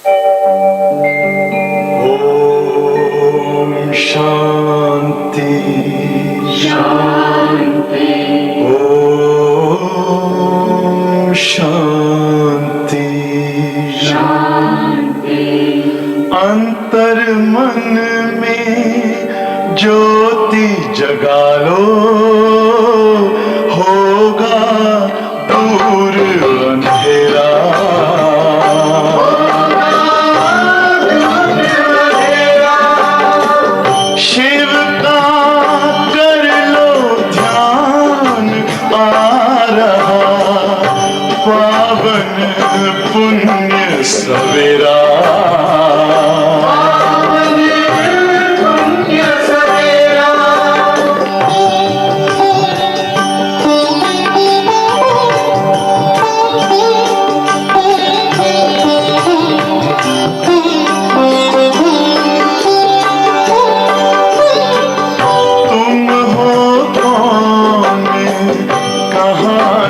ओम शांति शांति। ओम शांति शांति। अंतर मन में ज्योति जगा लो, होगा दूर अंधेरा। शिव का कर लो ध्यान, आ रहा पावन पुण्य सवेरा।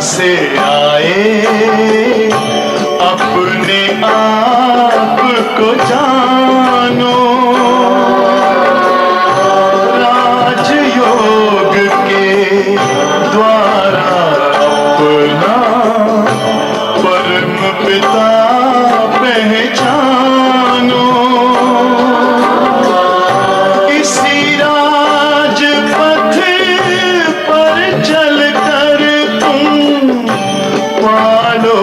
से आए अपने आप को जानो, राजयोग के द्वारा अपना परम पिता पहचानो। इसी राजपथ पर चलकर पालो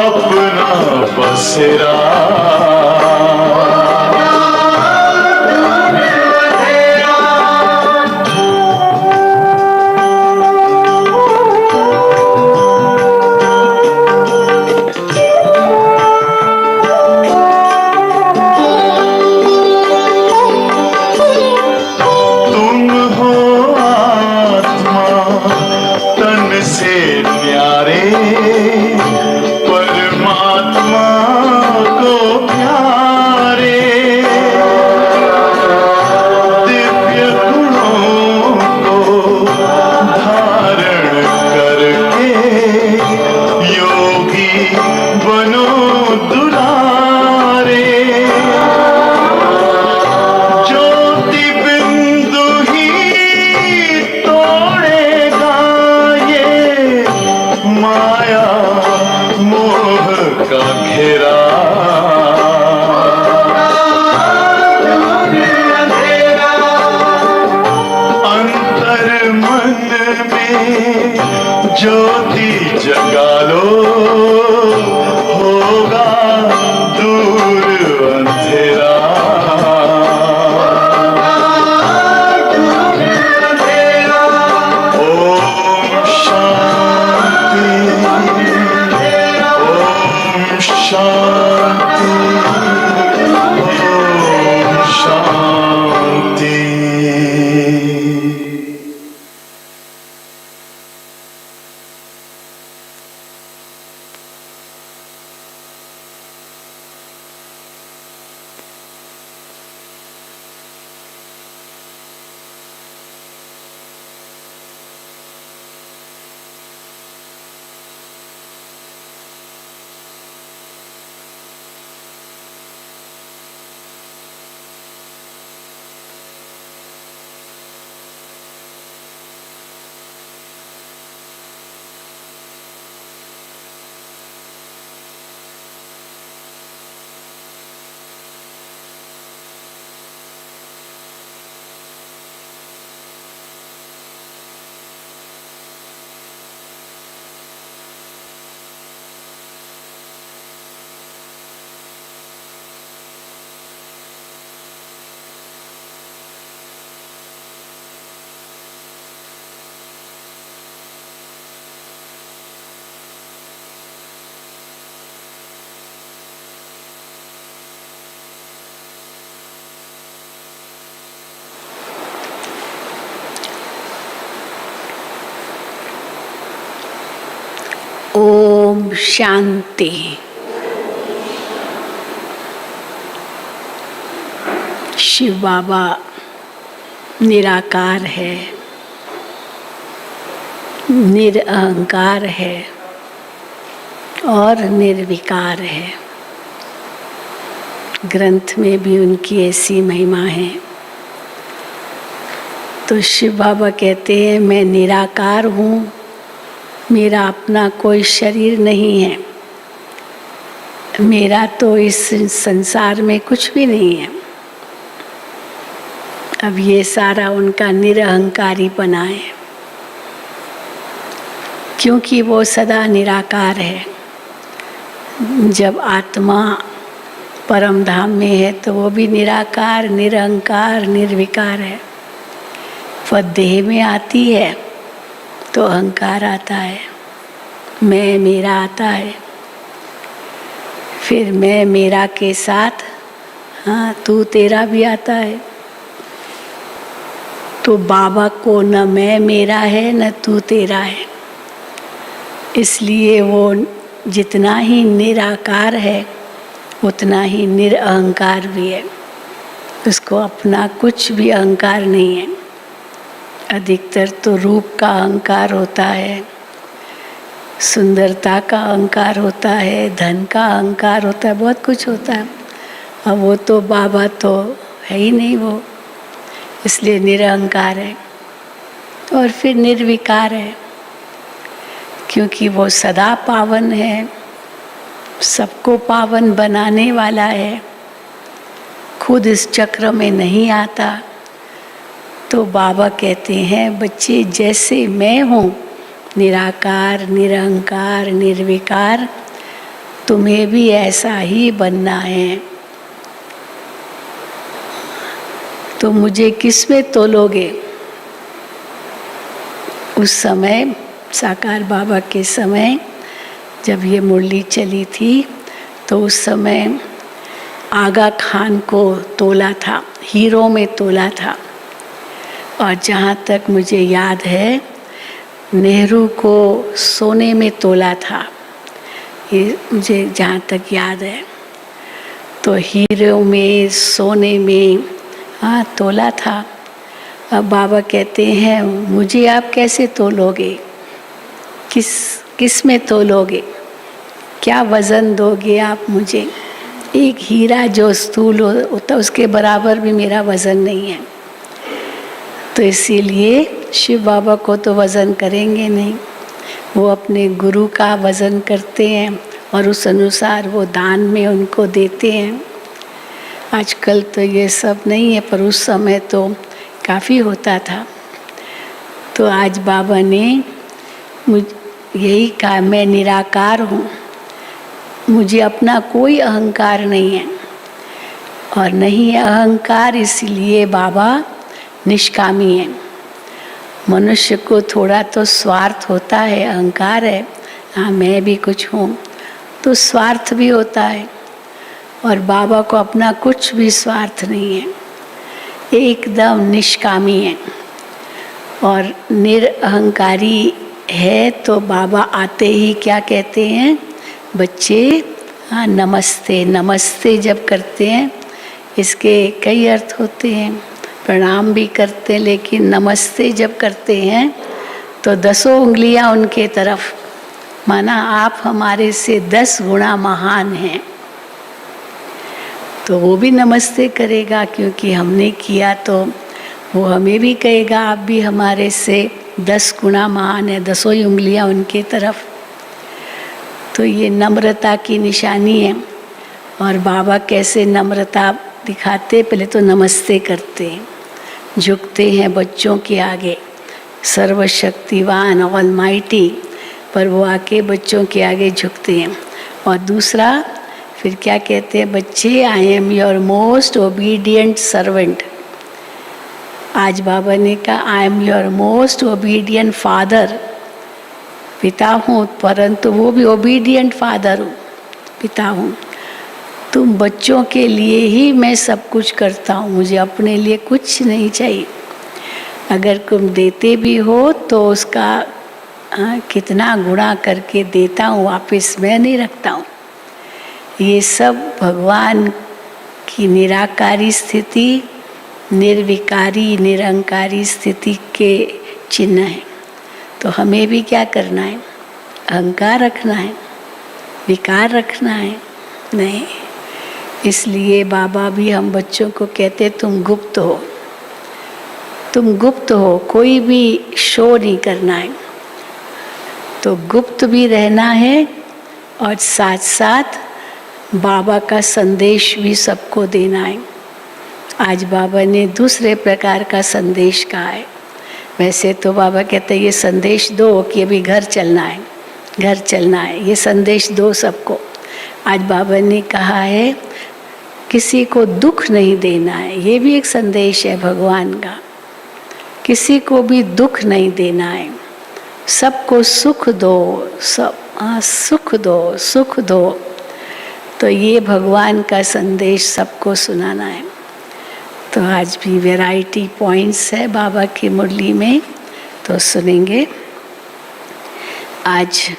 अपना बसेरा। तुम हो आत्मा तन से न्यारे, परमात्मा को प्यारे। दिव्य गुणों को धारण करके योगी बनो दुलारे। ज्योति बिंदु ही तोड़ेगा ये माया मोह का घेरा। अंतर मन में ज्योति जगा लो, होगा दूर अंधेरा। ओम शांति ओम शांति ओम शांति। ओम शांति। शिव बाबा निराकार है, निरअहंकार है और निर्विकार है। ग्रंथ में भी उनकी ऐसी महिमा है। तो शिव बाबा कहते हैं मैं निराकार हूँ, मेरा अपना कोई शरीर नहीं है, मेरा तो इस संसार में कुछ भी नहीं है। अब ये सारा उनका निरहंकारी बना है, क्योंकि वो सदा निराकार है। जब आत्मा परम धाम में है तो वो भी निराकार, निरहंकार, निर्विकार है। वह देह में आती है तो अहंकार आता है, मैं मेरा आता है। फिर मैं मेरा के साथ हाँ तू तेरा भी आता है। तो बाबा को न मैं मेरा है न तू तेरा है, इसलिए वो जितना ही निराकार है उतना ही निरअहंकार भी है। उसको अपना कुछ भी अहंकार नहीं है। अधिकतर तो रूप का अहंकार होता है, सुंदरता का अहंकार होता है, धन का अहंकार होता है, बहुत कुछ होता है। अब वो तो बाबा तो है ही नहीं वो, इसलिए निरअहंकार है। और फिर निर्विकार है, क्योंकि वो सदा पावन है, सबको पावन बनाने वाला है, खुद इस चक्र में नहीं आता। तो बाबा कहते हैं बच्चे जैसे मैं हूँ निराकार, निरहंकार, निर्विकार, तुम्हें भी ऐसा ही बनना है। तो मुझे किस में तोलोगे? उस समय साकार बाबा के समय जब ये मुरली चली थी तो उस समय आगा खान को तोला था, हीरो में तोला था। और जहाँ तक मुझे याद है नेहरू को सोने में तोला था, ये मुझे जहाँ तक याद है। तो हीरो में, सोने में हाँ तोला था। अब बाबा कहते हैं मुझे आप कैसे तोलोगे, किस में तोलोगे, क्या वज़न दोगे आप मुझे? एक हीरा जो स्थूल होता उसके बराबर भी मेरा वज़न नहीं है। तो इसीलिए शिव बाबा को तो वज़न करेंगे नहीं, वो अपने गुरु का वज़न करते हैं और उस अनुसार वो दान में उनको देते हैं। आजकल तो ये सब नहीं है, पर उस समय तो काफ़ी होता था। तो आज बाबा ने यही कहा मैं निराकार हूँ, मुझे अपना कोई अहंकार नहीं है। और नहीं है अहंकार, इसलिए बाबा निष्कामी है। मनुष्य को थोड़ा तो स्वार्थ होता है, अहंकार है, हाँ मैं भी कुछ हूँ, तो स्वार्थ भी होता है। और बाबा को अपना कुछ भी स्वार्थ नहीं है, एकदम निष्कामी है और निरअहंकारी है। तो बाबा आते ही क्या कहते हैं बच्चे, हाँ नमस्ते। नमस्ते जब करते हैं इसके कई अर्थ होते हैं, प्रणाम भी करते हैं, लेकिन नमस्ते जब करते हैं तो 10 उंगलियां उनके तरफ, माना आप हमारे से 10 गुना महान हैं। तो वो भी नमस्ते करेगा, क्योंकि हमने किया तो वो हमें भी कहेगा आप भी हमारे से 10 गुना महान है, 10 उंगलियां उनके तरफ। तो ये नम्रता की निशानी है। और बाबा कैसे नम्रता दिखाते, पहले तो नमस्ते करते हैं, झुकते हैं बच्चों के आगे, सर्वशक्तिवान ऑलमाइटी, पर वो आके बच्चों के आगे झुकते हैं। और दूसरा फिर क्या कहते हैं बच्चे, I am your most obedient servant. आज बाबा ने कहा I am your most obedient father, पिता हूँ, परंतु वो भी ओबीडियंट फादर हूँ, पिता हूँ। तुम बच्चों के लिए ही मैं सब कुछ करता हूँ, मुझे अपने लिए कुछ नहीं चाहिए। अगर तुम देते भी हो तो उसका कितना गुणा करके देता हूँ, वापस मैं नहीं रखता हूँ। ये सब भगवान की निराकारी स्थिति, निर्विकारी निरंकारी स्थिति के चिन्ह हैं। तो हमें भी क्या करना है, अहंकार रखना है, विकार रखना है नहीं। इसलिए बाबा भी हम बच्चों को कहते तुम गुप्त हो, तुम गुप्त हो, कोई भी शो नहीं करना है। तो गुप्त भी रहना है और साथ साथ बाबा का संदेश भी सबको देना है। आज बाबा ने दूसरे प्रकार का संदेश कहा है। वैसे तो बाबा कहते हैं ये संदेश दो कि अभी घर चलना है, घर चलना है, ये संदेश दो सबको। आज बाबा ने कहा है किसी को दुख नहीं देना है, ये भी एक संदेश है भगवान का। किसी को भी दुख नहीं देना है, सबको सुख दो, सुख दो, सुख दो। तो ये भगवान का संदेश सबको सुनाना है। तो आज भी वैरायटी पॉइंट्स है बाबा की मुरली में, तो सुनेंगे। आज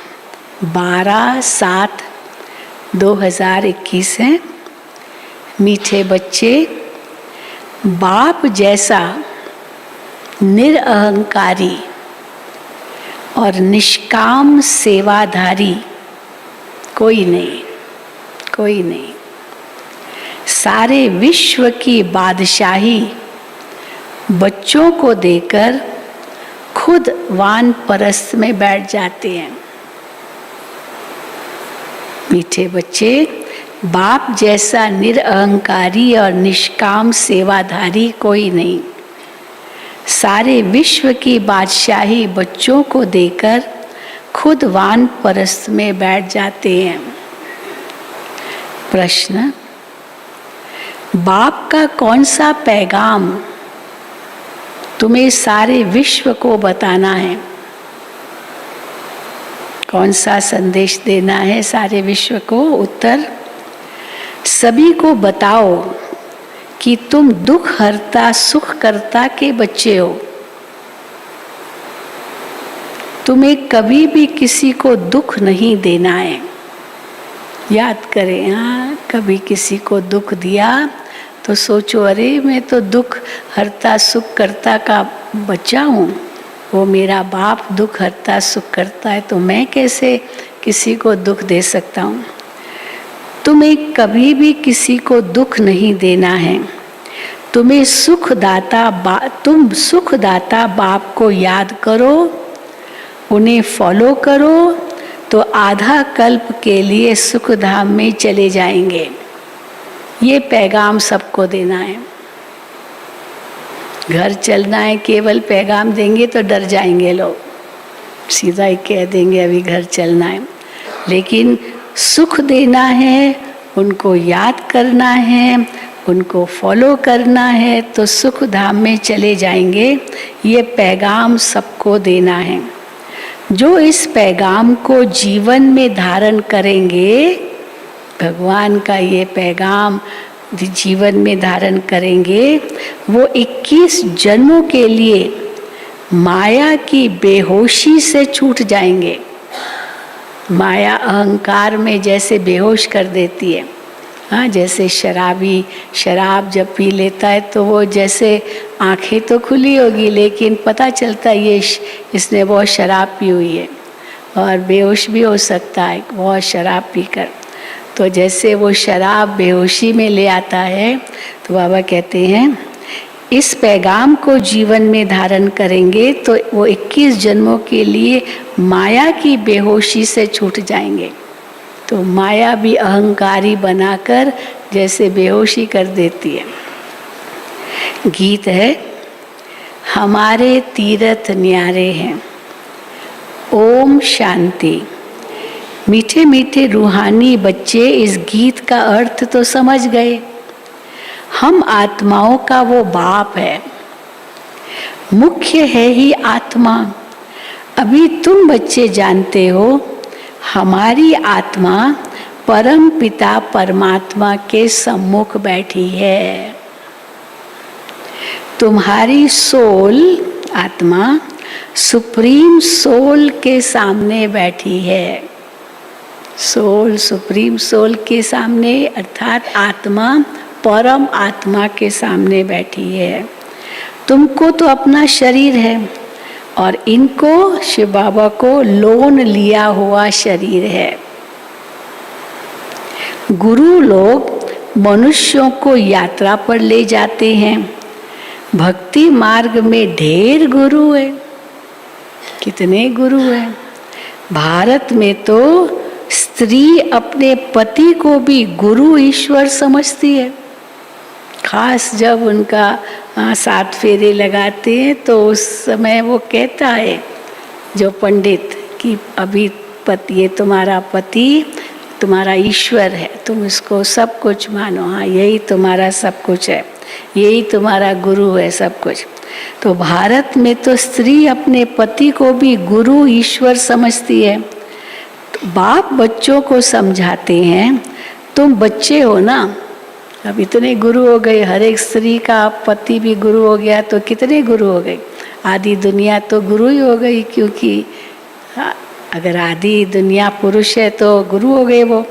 12/7/2021 है। मीठे बच्चे, बाप जैसा निरअहंकारी और निष्काम सेवाधारी कोई नहीं, कोई नहीं। सारे विश्व की बादशाही बच्चों को देकर खुद वानप्रस्थ में बैठ जाते हैं। मीठे बच्चे, बाप जैसा निरअहंकारी और निष्काम सेवाधारी कोई नहीं। सारे विश्व की बादशाही बच्चों को देकर खुद वानप्रस्थ में बैठ जाते हैं। प्रश्न, बाप का कौन सा पैगाम तुम्हें सारे विश्व को बताना है? कौन सा संदेश देना है सारे विश्व को? उत्तर, सभी को बताओ कि तुम दुख हरता सुख करता के बच्चे हो। तुम्हें कभी भी किसी को दुख नहीं देना है। याद करें, हाँ, कभी किसी को दुख दिया तो सोचो, अरे मैं तो दुख हरता सुख करता का बच्चा हूँ, वो मेरा बाप दुख हरता सुख करता है, तो मैं कैसे किसी को दुख दे सकता हूँ। तुम्हें कभी भी किसी को दुख नहीं देना है। तुम्हें तुम सुखदाता बाप को याद करो, उन्हें फॉलो करो, तो आधा कल्प के लिए सुख धाम में चले जाएंगे। ये पैगाम सबको देना है। घर चलना है, केवल पैगाम देंगे तो डर जाएंगे लोग, सीधा ही कह देंगे अभी घर चलना है। लेकिन सुख देना है, उनको याद करना है, उनको फॉलो करना है, तो सुख धाम में चले जाएंगे। ये पैगाम सबको देना है। जो इस पैगाम को जीवन में धारण करेंगे, भगवान का ये पैगाम जीवन में धारण करेंगे, वो 21 जन्मों के लिए माया की बेहोशी से छूट जाएंगे। माया अहंकार में जैसे बेहोश कर देती है, हाँ, जैसे शराबी शराब जब पी लेता है तो वो जैसे आंखें तो खुली होगी लेकिन पता चलता है ये इसने बहुत शराब पी हुई है, और बेहोश भी हो सकता है बहुत शराब पीकर। तो जैसे वो शराब बेहोशी में ले आता है, तो बाबा कहते हैं इस पैगाम को जीवन में धारण करेंगे तो वो 21 जन्मों के लिए माया की बेहोशी से छूट जाएंगे। तो माया भी अहंकारी बनाकर जैसे बेहोशी कर देती है। गीत है, हमारे तीरथ न्यारे हैं। ओम शांति। मीठे मीठे रूहानी बच्चे इस गीत का अर्थ तो समझ गए। हम आत्माओं का वो बाप है, मुख्य है ही आत्मा। अभी तुम बच्चे जानते हो, हमारी आत्मा परम पिता परमात्मा के सम्मुख बैठी है। तुम्हारी सोल आत्मा सुप्रीम सोल के सामने बैठी है। सोल सुप्रीम सोल के सामने अर्थात आत्मा परम आत्मा के सामने बैठी है। तुमको तो अपना शरीर है और इनको शिव बाबा को लोन लिया हुआ शरीर है। गुरु लोग मनुष्यों को यात्रा पर ले जाते हैं। भक्ति मार्ग में ढेर गुरु है। कितने गुरु हैं। भारत में तो स्त्री अपने पति को भी गुरु ईश्वर समझती है। खास जब उनका 7 फेरे लगाते हैं तो उस समय वो कहता है जो पंडित कि अभी पति, ये तुम्हारा पति तुम्हारा ईश्वर है, तुम इसको सब कुछ मानो। हाँ, यही तुम्हारा सब कुछ है, यही तुम्हारा गुरु है सब कुछ। तो भारत में तो स्त्री अपने पति को भी गुरु ईश्वर समझती है। तो बाप बच्चों को समझाते हैं, तुम बच्चे हो ना, अब इतने गुरु हो गए, हर एक स्त्री का पति भी गुरु हो गया तो कितने गुरु हो गए। आधी दुनिया तो गुरु ही हो गई, क्योंकि अगर आधी दुनिया पुरुष है तो गुरु हो गए वो।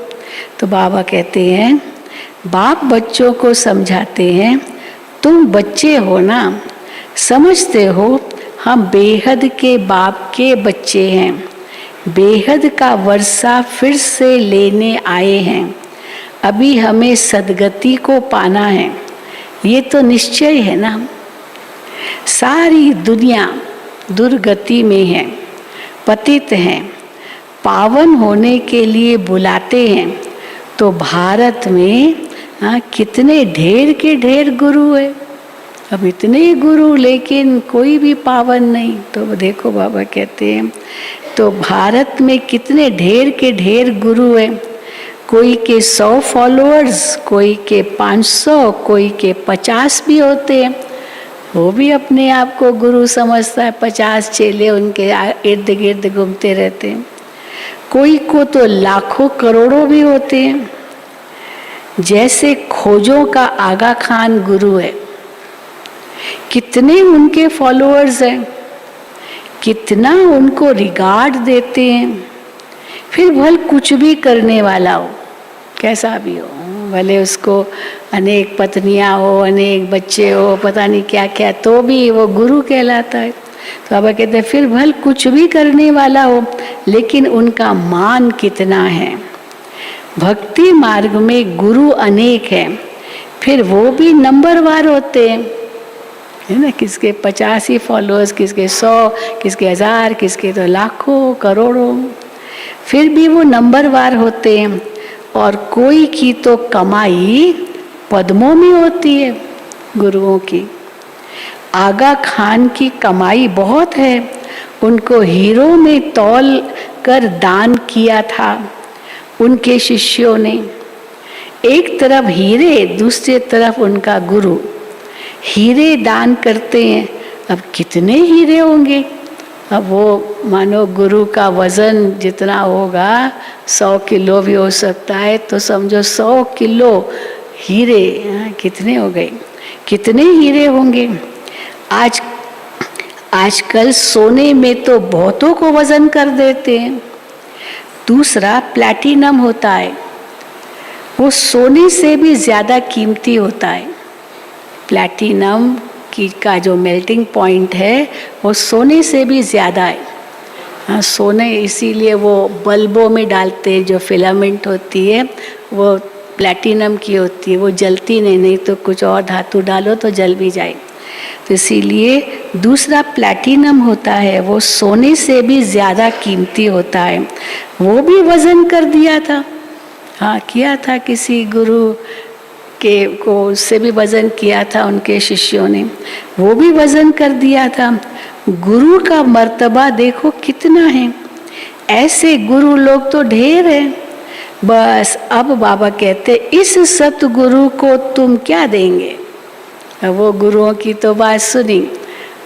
तो बाबा कहते हैं, बाप बच्चों को समझाते हैं, तुम बच्चे हो ना, समझते हो हम बेहद के बाप के बच्चे हैं, बेहद का वर्षा फिर से लेने आए हैं, अभी हमें सदगति को पाना है। ये तो निश्चय है ना। सारी दुनिया दुर्गति में है, पतित हैं, पावन होने के लिए बुलाते हैं। तो भारत में कितने ढेर के ढेर गुरु है। अब इतने गुरु लेकिन कोई भी पावन नहीं। तो देखो बाबा कहते हैं, तो भारत में कितने ढेर के ढेर गुरु है। कोई के 100 फॉलोअर्स, कोई के 500, कोई के 50 भी होते हैं। वो भी अपने आप को गुरु समझता है। 50 चेले उनके इर्द गिर्द घूमते रहते हैं। कोई को तो लाखों करोड़ों भी होते हैं। जैसे खोजों का आगा खान गुरु है, कितने उनके फॉलोअर्स हैं, कितना उनको रिगार्ड देते हैं। फिर भले कुछ भी करने वाला हो, कैसा भी हो, भले उसको अनेक पत्नियां हो, अनेक बच्चे हो, पता नहीं क्या क्या, तो भी वो गुरु कहलाता है। तो बाबा कहते हैं फिर भले कुछ भी करने वाला हो, लेकिन उनका मान कितना है। भक्ति मार्ग में गुरु अनेक हैं, फिर वो भी नंबरवार होते हैं, है ना। किसके 50 ही फॉलोअर्स, किसके 100, किसके 1000, किसके तो लाखों करोड़ों, फिर भी वो नंबरवार होते हैं। और कोई की तो कमाई पद्मों में होती है गुरुओं की। आगा खान की कमाई बहुत है, उनको हीरों में तौल कर दान किया था उनके शिष्यों ने। एक तरफ हीरे, दूसरी तरफ उनका गुरु। हीरे दान करते हैं, अब कितने हीरे होंगे। अब वो मानो गुरु का वजन जितना होगा 100 किलो भी हो सकता है, तो समझो 100 किलो हीरे कितने हो गए, कितने हीरे होंगे। आजकल सोने में तो बहुतों को वजन कर देते हैं। दूसरा प्लैटिनम होता है, वो सोने से भी ज़्यादा कीमती होता है। प्लैटिनम का जो मेल्टिंग पॉइंट है वो सोने से भी ज़्यादा है। हाँ, सोने इसीलिए वो बल्बों में डालते हैं, जो फिलामेंट होती है वो प्लैटिनम की होती है, वो जलती नहीं तो कुछ और धातु डालो तो जल भी जाए। तो इसीलिए दूसरा प्लैटिनम होता है, वो सोने से भी ज़्यादा कीमती होता है। वो भी वज़न कर दिया था। हाँ, किया था किसी गुरु के को, उससे भी वज़न किया था उनके शिष्यों ने, वो भी वज़न कर दिया था। गुरु का मर्तबा देखो कितना है। ऐसे गुरु लोग तो ढेर हैं। बस अब बाबा कहते इस सतगुरु को तुम क्या देंगे। अब वो गुरुओं की तो बात सुनी,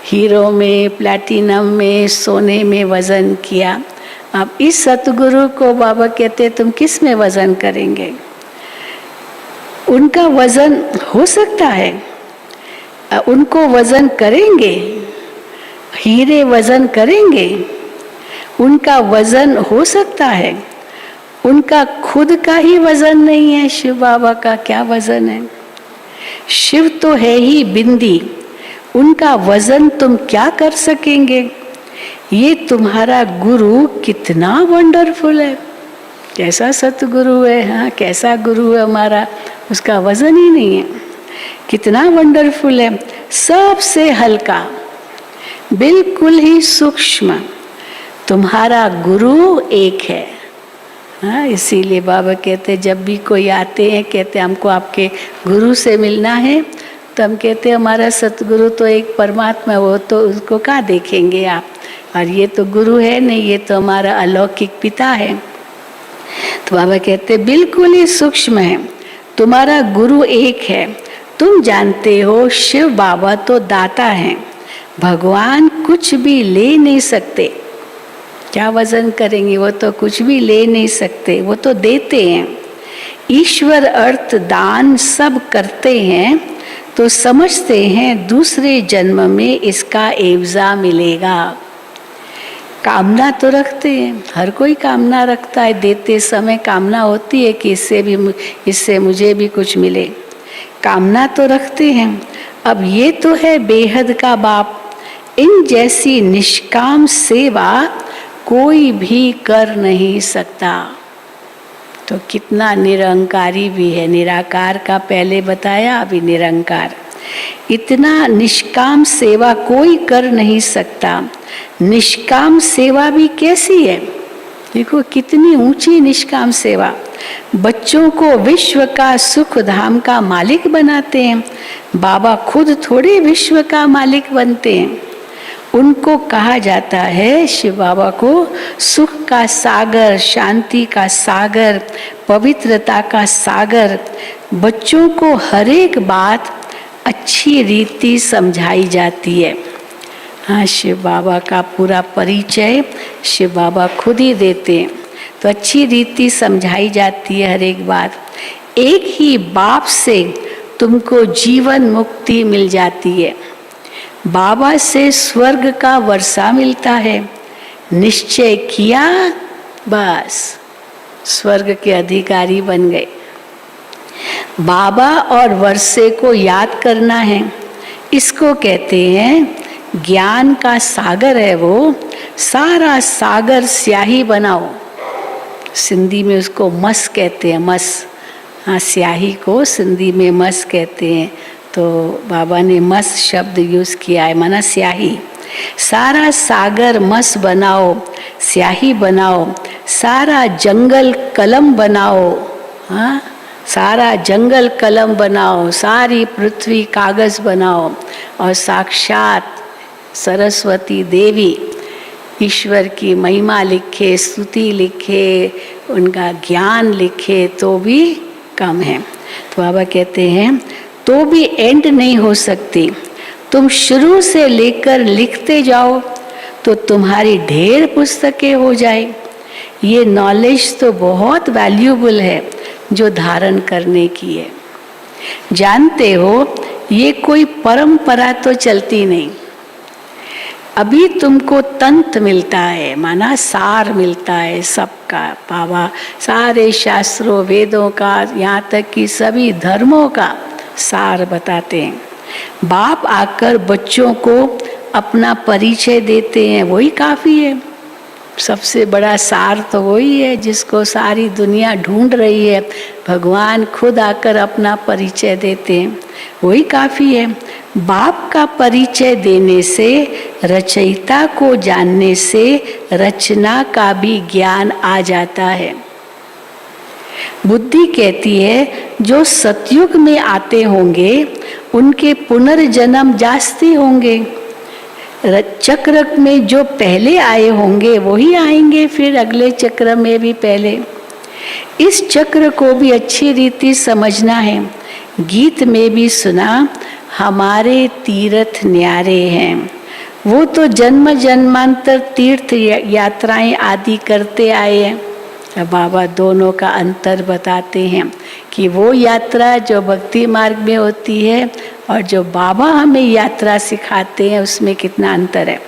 हीरो में, प्लैटिनम में, सोने में वज़न किया। अब इस सतगुरु को बाबा कहते तुम किस में वज़न करेंगे। उनका वज़न हो सकता है, उनको वज़न करेंगे, हीरे वज़न करेंगे, उनका वज़न हो सकता है। उनका खुद का ही वज़न नहीं है। शिव बाबा का क्या वज़न है। शिव तो है ही बिंदी, उनका वज़न तुम क्या कर सकेंगे। ये तुम्हारा गुरु कितना वंडरफुल है, कैसा सतगुरु है, हाँ कैसा गुरु है हमारा, उसका वजन ही नहीं है। कितना वंडरफुल है, सबसे हल्का, बिल्कुल ही सूक्ष्म। तुम्हारा गुरु एक है। हाँ, इसीलिए बाबा कहते जब भी कोई आते हैं, कहते हमको आपके गुरु से मिलना है, तो हम कहते हमारा सतगुरु तो एक परमात्मा, वो तो उसको कहाँ देखेंगे आप, और ये तो गुरु है नहीं, ये तो हमारा अलौकिक पिता है। तो बाबा कहते बिल्कुल ही सूक्ष्म है, तुम्हारा गुरु एक है। तुम जानते हो शिव बाबा तो दाता हैं, भगवान कुछ भी ले नहीं सकते। क्या वजन करेंगे, वो तो कुछ भी ले नहीं सकते, वो तो देते हैं। ईश्वर अर्थ दान सब करते हैं, तो समझते हैं दूसरे जन्म में इसका एवजा मिलेगा। कामना तो रखते हैं, हर कोई कामना रखता है, देते समय कामना होती है कि इससे मुझे भी कुछ मिले, कामना तो रखते हैं। अब ये तो है बेहद का बाप, इन जैसी निष्काम सेवा कोई भी कर नहीं सकता। तो कितना निरंकारी भी है, निराकार का पहले बताया, अभी निरंकार। इतना निष्काम सेवा कोई कर नहीं सकता। निष्काम सेवा भी कैसी है, देखो कितनी ऊंची निष्काम सेवा। बच्चों को विश्व का सुख धाम का मालिक बनाते हैं, बाबा खुद थोड़े विश्व का मालिक बनते हैं। उनको कहा जाता है, शिव बाबा को सुख का सागर, शांति का सागर, पवित्रता का सागर। बच्चों को हर एक बात अच्छी रीति समझाई जाती है। हाँ, शिव बाबा का पूरा परिचय शिव बाबा खुद ही देते हैं, तो अच्छी रीति समझाई जाती है हर एक बात। एक ही बाप से तुमको जीवन मुक्ति मिल जाती है, बाबा से स्वर्ग का वर्षा मिलता है। निश्चय किया, बस स्वर्ग के अधिकारी बन गए। बाबा और वर्षे को याद करना है, इसको कहते हैं ज्ञान का सागर है वो। सारा सागर स्याही बनाओ, सिंधी में उसको मस कहते हैं, मस। हाँ, स्याही को सिंधी में मस कहते हैं, तो बाबा ने मस शब्द यूज किया है, माना स्याही। सारा सागर मस बनाओ, स्याही बनाओ। सारा जंगल कलम बनाओ, हाँ, सारा जंगल कलम बनाओ। सारी पृथ्वी कागज बनाओ, और साक्षात सरस्वती देवी ईश्वर की महिमा लिखे, स्तुति लिखे, उनका ज्ञान लिखे, तो भी कम है। तो बाबा कहते हैं तो भी एंड नहीं हो सकती। तुम शुरू से लेकर लिखते जाओ तो तुम्हारी ढेर पुस्तकें हो जाए। ये नॉलेज तो बहुत वैल्यूबल है जो धारण करने की है। जानते हो ये कोई परंपरा तो चलती नहीं। अभी तुमको तंत्र मिलता है, माना सार मिलता है सबका। बाबा सारे शास्त्रों, वेदों का, यहाँ तक कि सभी धर्मों का सार बताते हैं। बाप आकर बच्चों को अपना परिचय देते हैं, वही काफ़ी है। सबसे बड़ा सार तो वही है जिसको सारी दुनिया ढूंढ रही है। भगवान खुद आकर अपना परिचय देते हैं, वही काफ़ी है। बाप का परिचय देने से, रचयिता को जानने से रचना का भी ज्ञान आ जाता है। बुद्धि कहती है जो सतयुग में आते होंगे उनके पुनर्जन्म जास्ती होंगे। चक्र में जो पहले आए होंगे वही आएंगे फिर अगले चक्र में भी पहले। इस चक्र को भी अच्छी रीति समझना है। गीत में भी सुना, हमारे तीर्थ न्यारे हैं। वो तो जन्म जन्मांतर तीर्थ यात्राएं आदि करते आए हैं। बाबा दोनों का अंतर बताते हैं कि वो यात्रा जो भक्ति मार्ग में होती है और जो बाबा हमें यात्रा सिखाते हैं उसमें कितना अंतर है।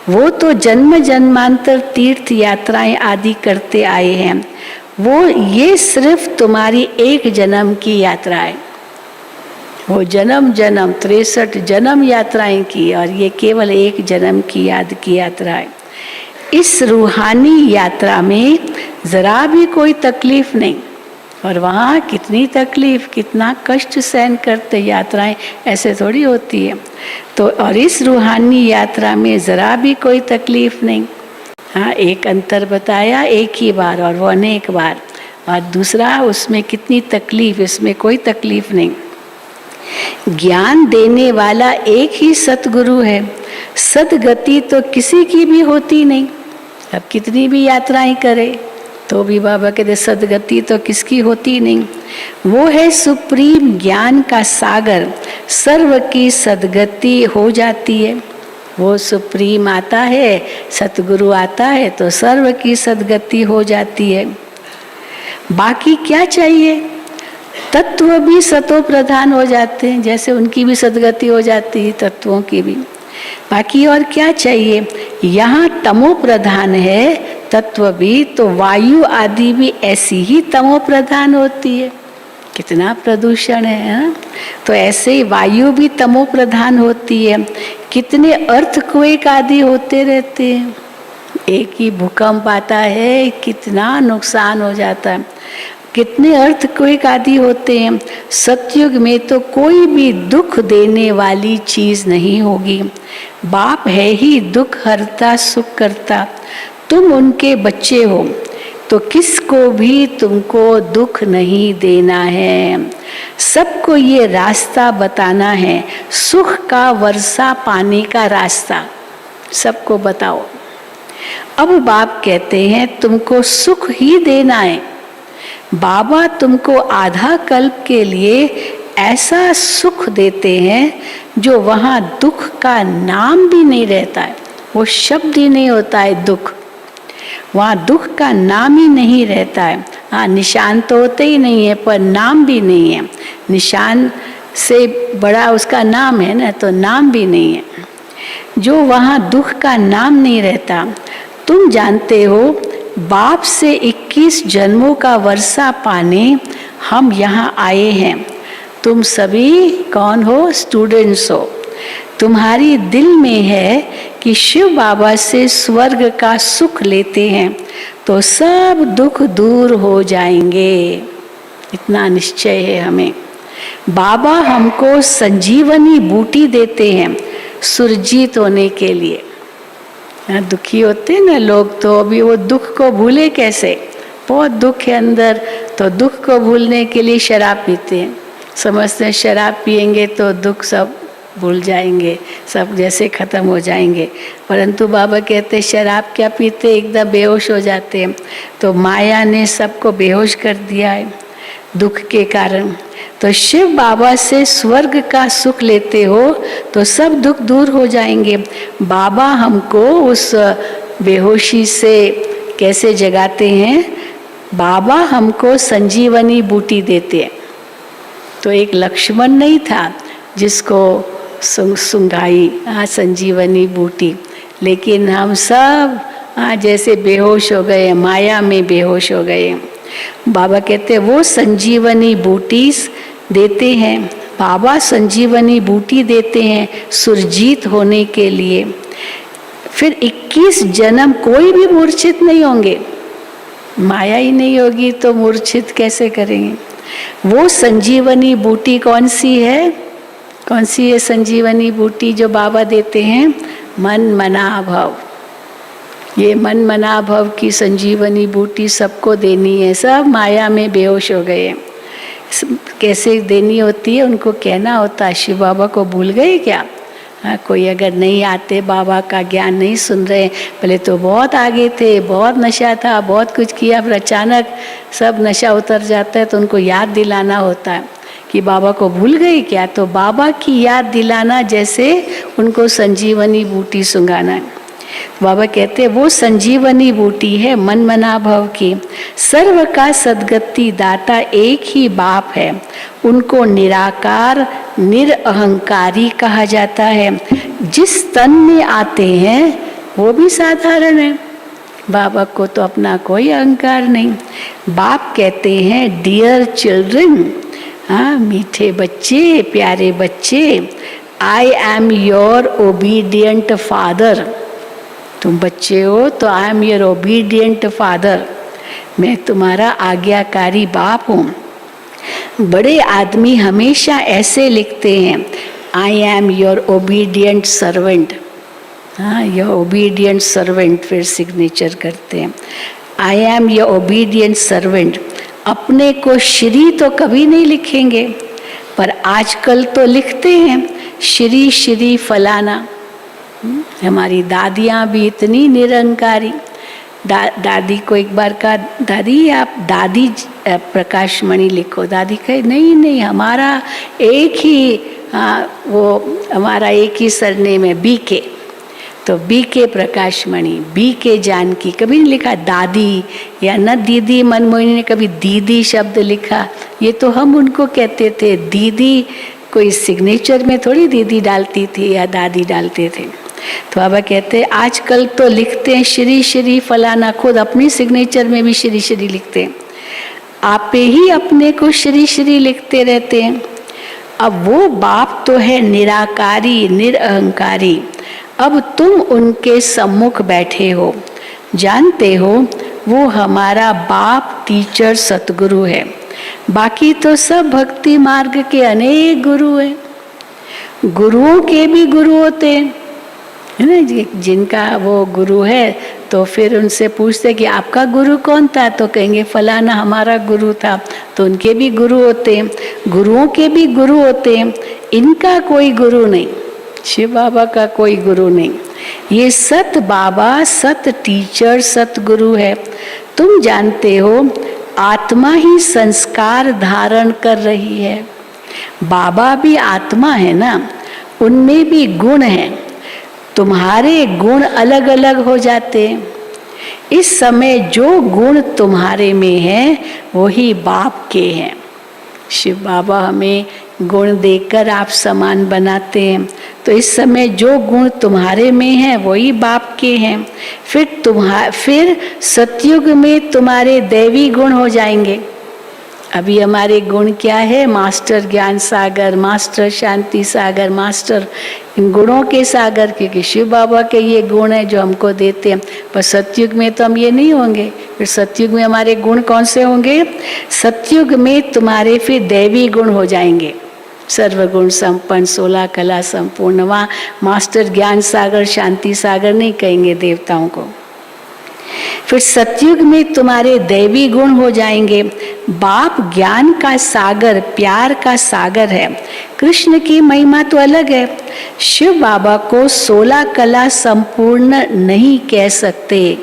वो तो जन्म जन्मांतर तीर्थ यात्राएं आदि करते आए हैं, वो ये सिर्फ तुम्हारी एक जन्म की यात्रा है। वो जन्म जन्म 63 जन्म यात्राएं की और ये केवल एक जन्म की याद की यात्रा है। इस रूहानी यात्रा में जरा भी कोई तकलीफ नहीं। और वहाँ कितनी तकलीफ, कितना कष्ट सहन करते यात्राएं, ऐसे थोड़ी होती है। तो और इस रूहानी यात्रा में ज़रा भी कोई तकलीफ नहीं। हाँ, एक अंतर बताया एक ही बार और वो अनेक बार, और दूसरा उसमें कितनी तकलीफ, इसमें कोई तकलीफ नहीं। ज्ञान देने वाला एक ही सतगुरु है। सदगति तो किसी की भी होती नहीं। अब कितनी भी यात्राएं करे तो भी बाबा कहते सदगति तो किसकी होती नहीं। वो है सुप्रीम ज्ञान का सागर, सर्व की सदगति हो जाती है। वो सुप्रीम आता है, सतगुरु आता है तो सर्व की सदगति हो जाती है। बाकी क्या चाहिए? तत्व भी सतो प्रधान हो जाते हैं, जैसे उनकी भी सदगति हो जाती है, तत्वों की भी। बाकी और क्या चाहिए? यहाँ तमो प्रधान है तत्व भी, तो वायु आदि भी ऐसी ही तमो प्रधान होती है। कितना प्रदूषण है ना? तो ऐसे ही वायु भी तमो प्रधान होती है। कितने अर्थक्वेक आदि होते रहते हैं। एक ही भूकंप आता है, कितना नुकसान हो जाता है। कितने अर्थक्वेक आदि होते हैं। सतयुग में तो कोई भी दुख देने वाली चीज नहीं होगी। बाप है ही दुख हरता सुख करता। तुम उनके बच्चे हो तो किसको भी तुमको दुख नहीं देना है। सबको ये रास्ता बताना है, सुख का वर्षा पाने का रास्ता सबको बताओ। अब बाप कहते हैं तुमको सुख ही देना है। बाबा तुमको आधा कल्प के लिए ऐसा सुख देते हैं जो वहाँ दुख का नाम भी नहीं रहता है। वो शब्द ही नहीं होता है दुख, वहाँ दुख का नाम ही नहीं रहता है। हाँ, निशान तो होते ही नहीं है पर नाम भी नहीं है। निशान से बड़ा उसका नाम है ना, तो नाम भी नहीं है। जो वहाँ दुख का नाम नहीं रहता। तुम जानते हो बाप से 21 जन्मों का वर्षा पाने हम यहाँ आए हैं। तुम सभी कौन हो? स्टूडेंट्स हो। तुम्हारी दिल में है कि शिव बाबा से स्वर्ग का सुख लेते हैं तो सब दुख दूर हो जाएंगे। इतना निश्चय है हमें। बाबा हमको संजीवनी बूटी देते हैं सुरजीत होने के लिए। दुखी होते हैं ना लोग, तो अभी वो दुख को भूले कैसे? बहुत दुख है अंदर, तो दुख को भूलने के लिए शराब पीते हैं। समझते हैं शराब पिएंगे तो दुख सब भूल जाएंगे, सब जैसे खत्म हो जाएंगे। परंतु बाबा कहते हैं शराब क्या पीते, एकदम बेहोश हो जाते हैं। तो माया ने सबको बेहोश कर दिया है दुख के कारण। तो शिव बाबा से स्वर्ग का सुख लेते हो तो सब दुख दूर हो जाएंगे। बाबा हमको उस बेहोशी से कैसे जगाते हैं? बाबा हमको संजीवनी बूटी देते हैं। तो एक लक्ष्मण नहीं था जिसको सुंघाई संजीवनी बूटी, लेकिन हम सब जैसे बेहोश हो गए, माया में बेहोश हो गए। बाबा कहते हैं वो संजीवनी बूटी देते हैं। बाबा संजीवनी बूटी देते हैं सुरजीत होने के लिए। फिर 21 जन्म कोई भी मूर्छित नहीं होंगे। माया ही नहीं होगी तो मूर्छित कैसे करेंगे? वो संजीवनी बूटी कौन सी है? कौन सी है संजीवनी बूटी जो बाबा देते हैं? मन मना भव। ये मन मना भव की संजीवनी बूटी सबको देनी है। सब माया में बेहोश हो गए। कैसे देनी होती है? उनको कहना होता है। शिव बाबा को भूल गए क्या? हाँ, कोई अगर नहीं आते, बाबा का ज्ञान नहीं सुन रहे, पहले तो बहुत आगे थे, बहुत नशा था, बहुत कुछ किया, फिर अचानक सब नशा उतर जाता है तो उनको याद दिलाना होता है कि बाबा को भूल गए क्या? तो बाबा की याद दिलाना जैसे उनको संजीवनी बूटी सुंघाना है। बाबा कहते हैं वो संजीवनी बूटी है मन मना भव की। सर्व का सदगति दाता एक ही बाप है। उनको निराकार निरअहंकारी कहा जाता है। जिस तन में आते हैं वो भी साधारण है। बाबा को तो अपना कोई अहंकार नहीं। बाप कहते हैं डियर चिल्ड्रन, हाँ मीठे बच्चे, प्यारे बच्चे, I am your obedient father. तुम बच्चे हो तो I am your obedient father, मैं तुम्हारा आज्ञाकारी बाप हूँ। बड़े आदमी हमेशा ऐसे लिखते हैं, I am your obedient servant. हाँ, योर ओबीडियंट सर्वेंट, फिर सिग्नेचर करते हैं, I am your obedient servant. अपने को श्री तो कभी नहीं लिखेंगे, पर आजकल तो लिखते हैं श्री श्री फलाना। हमारी दादियाँ भी इतनी निरंकारी। दादी को एक बार कहा, दादी आप दादी प्रकाशमणि लिखो। दादी कहे नहीं नहीं, हमारा एक ही वो हमारा एक ही सरनेम है BK, तो BK प्रकाशमणि, BK जानकी। कभी नहीं लिखा दादी, या न दीदी मनमोहिनी ने कभी दीदी शब्द लिखा। ये तो हम उनको कहते थे दीदी, कोई सिग्नेचर में थोड़ी दीदी डालती थी या दादी डालते थे। तो बाबा कहते हैं आजकल तो लिखते हैं श्री श्री फलाना, खुद अपनी सिग्नेचर में भी श्री श्री लिखते हैं। आप ही अपने को श्री श्री लिखते रहते हैं। अब वो बाप तो है निराकारी निरअहंकारी, अब तुम उनके सम्मुख बैठे हो, जानते हो वो हमारा बाप टीचर सतगुरु है। बाकी तो सब भक्ति मार्ग के अनेक गुरु हैं। गुरुओं के भी गुरु होते हैं, है ना, जिनका वो गुरु है तो फिर उनसे पूछते कि आपका गुरु कौन था, तो कहेंगे फलाना हमारा गुरु था। तो उनके भी गुरु होते हैं, गुरुओं के भी गुरु होते हैं। इनका कोई गुरु नहीं, शिव बाबा का कोई गुरु नहीं। ये सत बाबा, सत टीचर, सत गुरु है। तुम जानते हो आत्मा ही संस्कार धारण कर रही है। बाबा भी आत्मा है ना, उनमें भी गुण हैं। तुम्हारे गुण अलग अलग हो जाते हैं। इस समय जो गुण तुम्हारे में है वही बाप के हैं। शिव बाबा हमें गुण देकर आप समान बनाते हैं। तो इस समय जो गुण तुम्हारे में है वही बाप के हैं। फिर सतयुग में तुम्हारे दैवी गुण हो जाएंगे। अभी हमारे गुण क्या है, मास्टर ज्ञान सागर, master Shanti Sagar, master in गुणों के सागर, क्योंकि शिव बाबा के ये गुण है जो हमको देते हैं। पर सतयुग में तो हम ये नहीं होंगे। फिर सतयुग में हमारे गुण कौन से होंगे? सतयुग में तुम्हारे फिर दैवी गुण हो जाएंगे, सर्वगुण संपन्न, 16 कला संपूर्ण। वहाँ मास्टर ज्ञान सागर शांति सागर नहीं कहेंगे देवताओं को। फिर सतयुग में तुम्हारे दैवी गुण हो जाएंगे। बाप ज्ञान का सागर, प्यार का सागर है। कृष्ण की महिमा तो अलग है। शिव बाबा को 16 कला संपूर्ण नहीं कह सकते।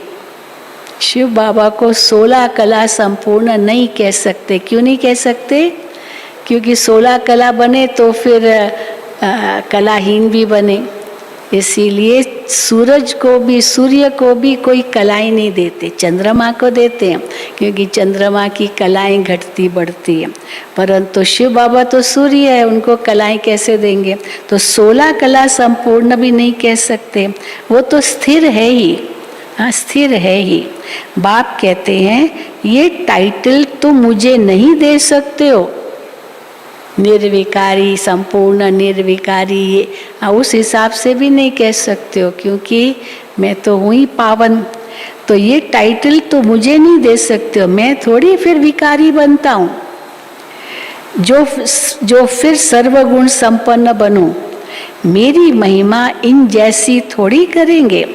शिव बाबा को 16 कला संपूर्ण नहीं कह सकते। क्यों नहीं कह सकते? क्योंकि 16 कला बने तो फिर कलाहीन भी बने। इसीलिए सूरज को भी, सूर्य को भी कोई कलाएं नहीं देते, चंद्रमा को देते हैं, क्योंकि चंद्रमा की कलाएं घटती बढ़ती है। परंतु शिव बाबा तो सूर्य है, उनको कलाएं कैसे देंगे? तो 16 कला संपूर्ण भी नहीं कह सकते। वो तो स्थिर है ही, हाँ स्थिर है ही। बाप कहते हैं ये टाइटल तुम मुझे नहीं दे सकते हो, निर्विकारी, संपूर्ण निर्विकारी, उस हिसाब से भी नहीं कह सकते हो, क्योंकि मैं तो हूँ ही पावन। तो ये टाइटल तो मुझे नहीं दे सकते हो, मैं थोड़ी फिर विकारी बनता हूँ जो फिर सर्वगुण संपन्न बनूं। मेरी महिमा इन जैसी थोड़ी करेंगे।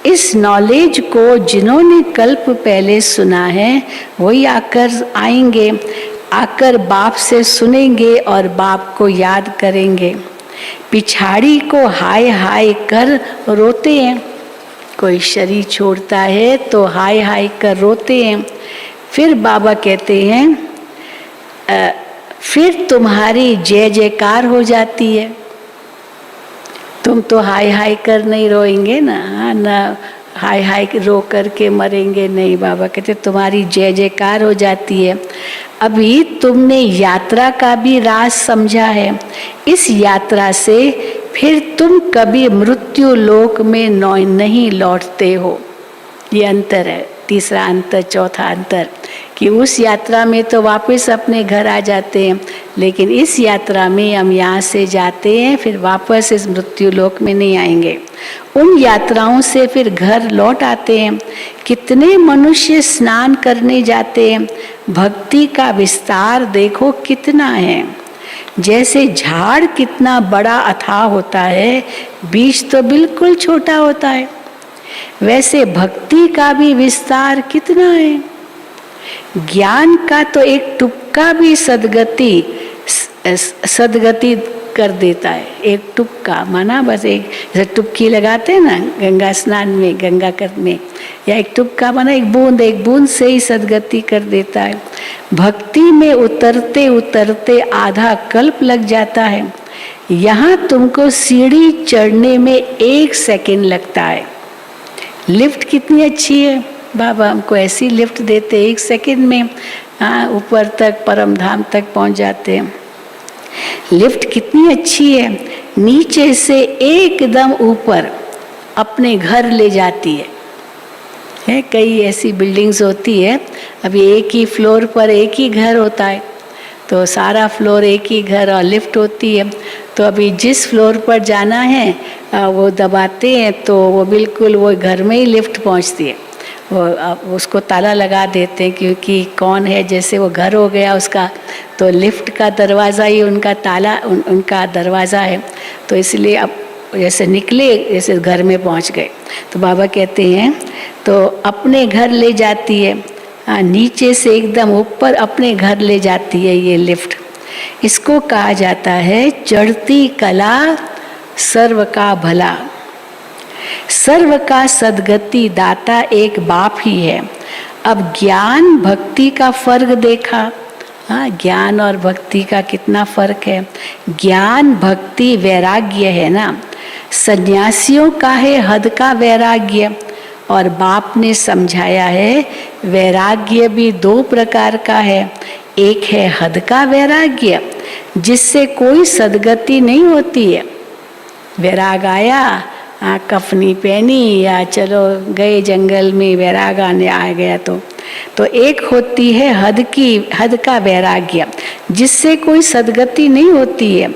इस नॉलेज को जिन्होंने कल्प पहले सुना है वही आकर आएंगे, आकर बाप से सुनेंगे और बाप को याद करेंगे। पिछाड़ी को हाय हाय कर रोते हैं। कोई शरीर छोड़ता है तो हाय हाय कर रोते हैं। फिर बाबा कहते हैं फिर तुम्हारी जय जयकार हो जाती है। तुम तो हाय हाय कर नहीं रोएंगे ना, ना हाय हाय रो करके मरेंगे नहीं। बाबा कहते तुम्हारी जय जयकार हो जाती है। अभी तुमने यात्रा का भी राज समझा है। इस यात्रा से फिर तुम कभी मृत्यु लोक में नहीं लौटते हो। ये अंतर है, तीसरा अंतर, चौथा अंतर, कि उस यात्रा में तो वापस अपने घर आ जाते हैं, लेकिन इस यात्रा में हम यहाँ से जाते हैं, फिर वापस इस मृत्यु लोक में नहीं आएंगे। उन यात्राओं से फिर घर लौट आते हैं। कितने मनुष्य स्नान करने जाते हैं, भक्ति का विस्तार देखो कितना है। जैसे झाड़ कितना बड़ा अथाह होता है, बीज तो बिल्कुल छोटा होता है, वैसे भक्ति का भी विस्तार कितना है। ज्ञान का तो एक टुक्का भी सदगति कर देता है। एक टुक्का माना बस एक, जैसे टुक्की लगाते हैं ना गंगा स्नान में, गंगा कर में, या एक टुक्का माना एक बूंद से ही सदगति कर देता है। भक्ति में उतरते उतरते आधा कल्प लग जाता है। यहाँ तुमको सीढ़ी चढ़ने में 1 सेकंड लगता है। लिफ्ट कितनी अच्छी है, बाबा हमको ऐसी लिफ्ट देते 1 सेकंड में ऊपर तक परम धाम तक पहुँच जाते हैं। लिफ्ट कितनी अच्छी है, नीचे से एकदम ऊपर अपने घर ले जाती है। कई ऐसी बिल्डिंग्स होती है, अभी एक ही फ्लोर पर एक ही घर होता है, तो सारा फ्लोर एक ही घर और लिफ्ट होती है। तो अभी जिस फ्लोर पर जाना है वो दबाते हैं तो वो बिल्कुल वो घर में ही लिफ्ट पहुंचती है। वो उसको ताला लगा देते हैं, क्योंकि कौन है, जैसे वो घर हो गया उसका, तो लिफ्ट का दरवाज़ा ही उनका ताला उनका दरवाज़ा है, तो इसलिए अब जैसे निकले जैसे घर में पहुंच गए। तो बाबा कहते हैं तो अपने घर ले जाती है, नीचे से एकदम ऊपर अपने घर ले जाती है ये लिफ्ट। इसको कहा जाता है चढ़ती कला सर्व का भला। सर्व का सद्गति दाता एक बाप ही है। अब ज्ञान भक्ति का फर्क देखा, ज्ञान और भक्ति का कितना फर्क है। ज्ञान भक्ति वैराग्य है ना, सन्यासियों का है हद का वैराग्य, और बाप ने समझाया है वैराग्य भी 2 प्रकार का है। एक है हद का वैराग्य, जिससे कोई सद्गति नहीं होती है। वैराग आया, कफनी पहनी या चलो गए जंगल में, वैराग आने आ गया तो एक होती है हद का वैराग्य, जिससे कोई सद्गति नहीं होती है।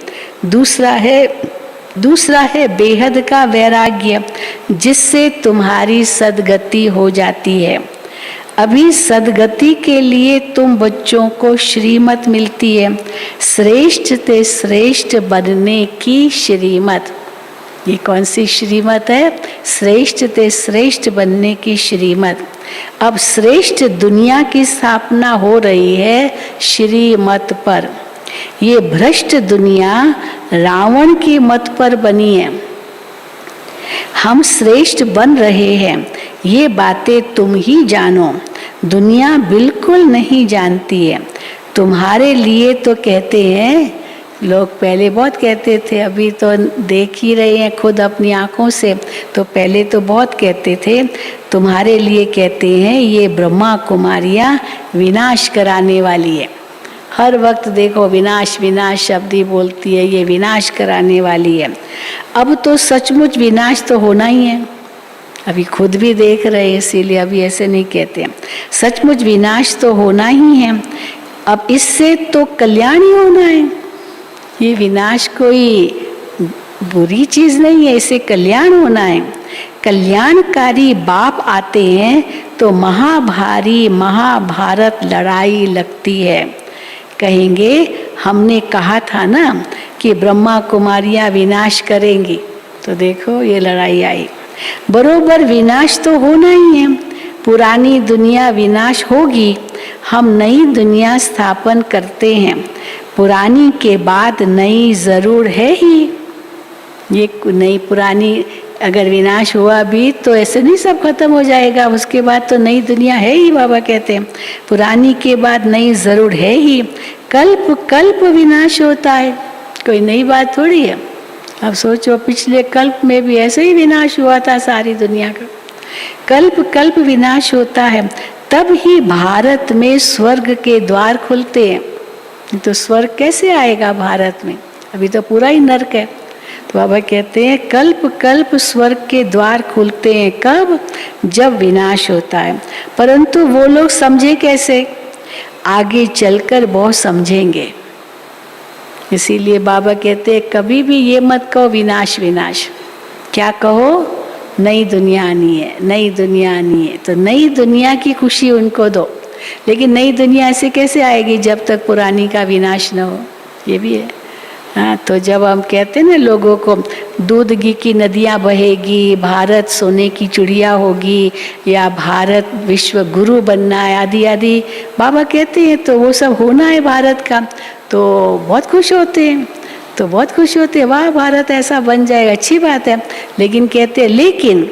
दूसरा है बेहद का वैराग्य, जिससे तुम्हारी सद्गति हो जाती है। अभी सद्गति के लिए तुम बच्चों को श्रीमत मिलती है, श्रेष्ठ ते श्रेष्ठ बनने की श्रीमत। ये कौन सी श्रीमत है? श्रेष्ठ ते श्रेष्ठ बनने की श्रीमत। अब श्रेष्ठ दुनिया की स्थापना हो रही है श्रीमत पर। ये भ्रष्ट दुनिया रावण की मत पर बनी है। हम श्रेष्ठ बन रहे हैं, ये बातें तुम ही जानो, दुनिया बिल्कुल नहीं जानती है। तुम्हारे लिए तो कहते हैं लोग, पहले बहुत कहते थे, अभी तो देख ही रहे हैं खुद अपनी आंखों से, तो पहले तो बहुत कहते थे। तुम्हारे लिए कहते हैं ये ब्रह्मा कुमारियाँ विनाश कराने वाली है। हर वक्त देखो विनाश विनाश शब्द ही बोलती है, ये विनाश कराने वाली है। अब तो सचमुच विनाश तो होना ही है, अभी खुद भी देख रहे हैं, इसीलिए अभी ऐसे नहीं कहते। सचमुच विनाश तो होना ही है। अब इससे तो कल्याण ही होना है। ये विनाश कोई बुरी चीज नहीं है, इससे कल्याण होना है। कल्याणकारी बाप आते हैं तो महाभारी महाभारत लड़ाई लगती है। कहेंगे हमने कहा था ना कि ब्रह्मा कुमारियां विनाश करेंगी, तो देखो ये लड़ाई आई। बरोबर विनाश तो होना ही है। पुरानी दुनिया विनाश होगी, हम नई दुनिया स्थापन करते हैं। पुरानी के बाद नई जरूर है ही। ये नई पुरानी अगर विनाश हुआ भी तो ऐसे नहीं सब खत्म हो जाएगा, उसके बाद तो नई दुनिया है ही। बाबा कहते हैं पुरानी के बाद नई जरूर है ही। कल्प कल्प विनाश होता है, कोई नई बात थोड़ी है। अब सोचो पिछले कल्प में भी ऐसे ही विनाश हुआ था सारी दुनिया का। कल्प कल्प विनाश होता है, तब ही भारत में स्वर्ग के द्वार खुलते हैं। तो स्वर्ग कैसे आएगा भारत में? अभी तो पूरा ही नरक है। तो बाबा कहते हैं कल्प कल्प स्वर्ग के द्वार खुलते हैं। कब? जब विनाश होता है। परंतु वो लोग समझे कैसे? आगे चलकर बहुत समझेंगे। इसीलिए बाबा कहते हैं कभी भी ये मत कहो विनाश विनाश, क्या कहो नई दुनिया आनी है, नई दुनिया आनी है। तो नई दुनिया की खुशी उनको दो, लेकिन नई दुनिया ऐसे कैसे आएगी जब तक पुरानी का विनाश न हो, ये भी है। हाँ, तो जब हम कहते हैं ना लोगों को दूध घी की नदियाँ बहेगी, भारत सोने की चिड़िया होगी, या भारत विश्व गुरु बनना है आदि आदि बाबा कहते हैं, तो वो सब होना है भारत का, तो बहुत खुश होते हैं, तो बहुत खुश होते हैं, वाह भारत ऐसा बन जाएगा, अच्छी बात है। लेकिन कहते हैं लेकिन,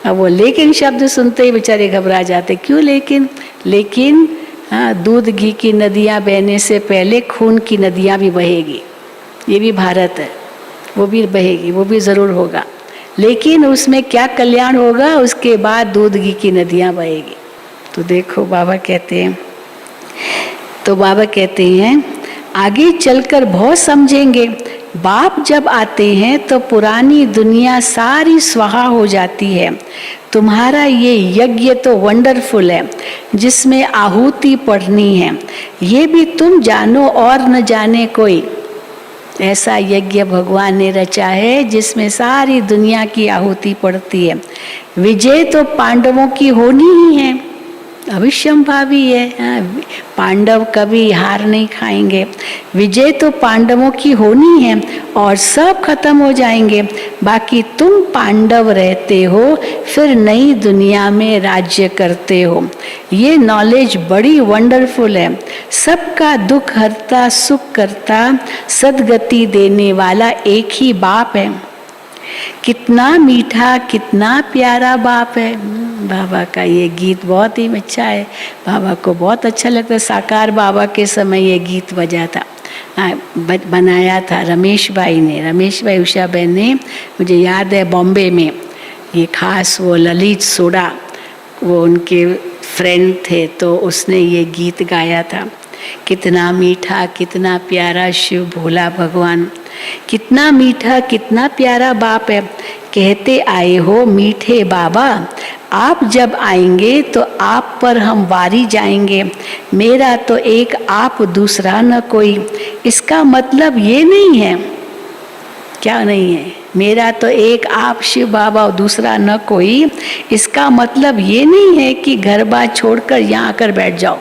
अब वो लेकिन शब्द सुनते ही बेचारे घबरा जाते, क्यों लेकिन? लेकिन हाँ, दूध घी की नदियाँ बहने से पहले खून की नदियाँ भी बहेगी, ये भी भारत है, वो भी बहेगी, वो भी ज़रूर होगा, लेकिन उसमें क्या कल्याण होगा? उसके बाद दूध घी की नदियाँ बहेगी। तो देखो बाबा कहते हैं, तो बाबा कहते हैं आगे चलकर बहुत समझेंगे, बाप जब आते हैं तो पुरानी दुनिया सारी स्वाहा हो जाती है। तुम्हारा ये यज्ञ तो वंडरफुल है जिसमें आहुति पढ़नी है, ये भी तुम जानो और न जाने कोई। ऐसा यज्ञ भगवान ने रचा है जिसमें सारी दुनिया की आहुति पड़ती है। विजय तो पांडवों की होनी ही है, अविश्वंभावी है, पांडव कभी हार नहीं खाएंगे। विजय तो पांडवों की होनी है और सब खत्म हो जाएंगे, बाकी तुम पांडव रहते हो, फिर नई दुनिया में राज्य करते हो। ये नॉलेज बड़ी वंडरफुल है। सबका दुख हरता, सुख करता, सद्गति देने वाला एक ही बाप है। कितना मीठा, कितना प्यारा बाप है। बाबा का ये गीत बहुत ही अच्छा है, बाबा को बहुत अच्छा लगता है। साकार बाबा के समय ये गीत बजा था, बनाया था रमेश भाई ने, रमेश भाई उषा बहन ने, मुझे याद है बॉम्बे में, ये खास वो ललित सोडा वो उनके फ्रेंड थे, तो उसने ये गीत गाया था। कितना मीठा, कितना प्यारा शिव भोला भगवान, कितना मीठा, कितना प्यारा बाप है। कहते आए हो मीठे बाबा, आप जब आएंगे तो आप पर हम वारी जाएंगे। मेरा तो एक आप, दूसरा न कोई। इसका मतलब ये नहीं है, क्या नहीं है? मेरा तो एक आप शिव बाबा और दूसरा न कोई। इसका मतलब ये नहीं है कि घर बार छोड़कर यहाँ आकर बैठ जाओ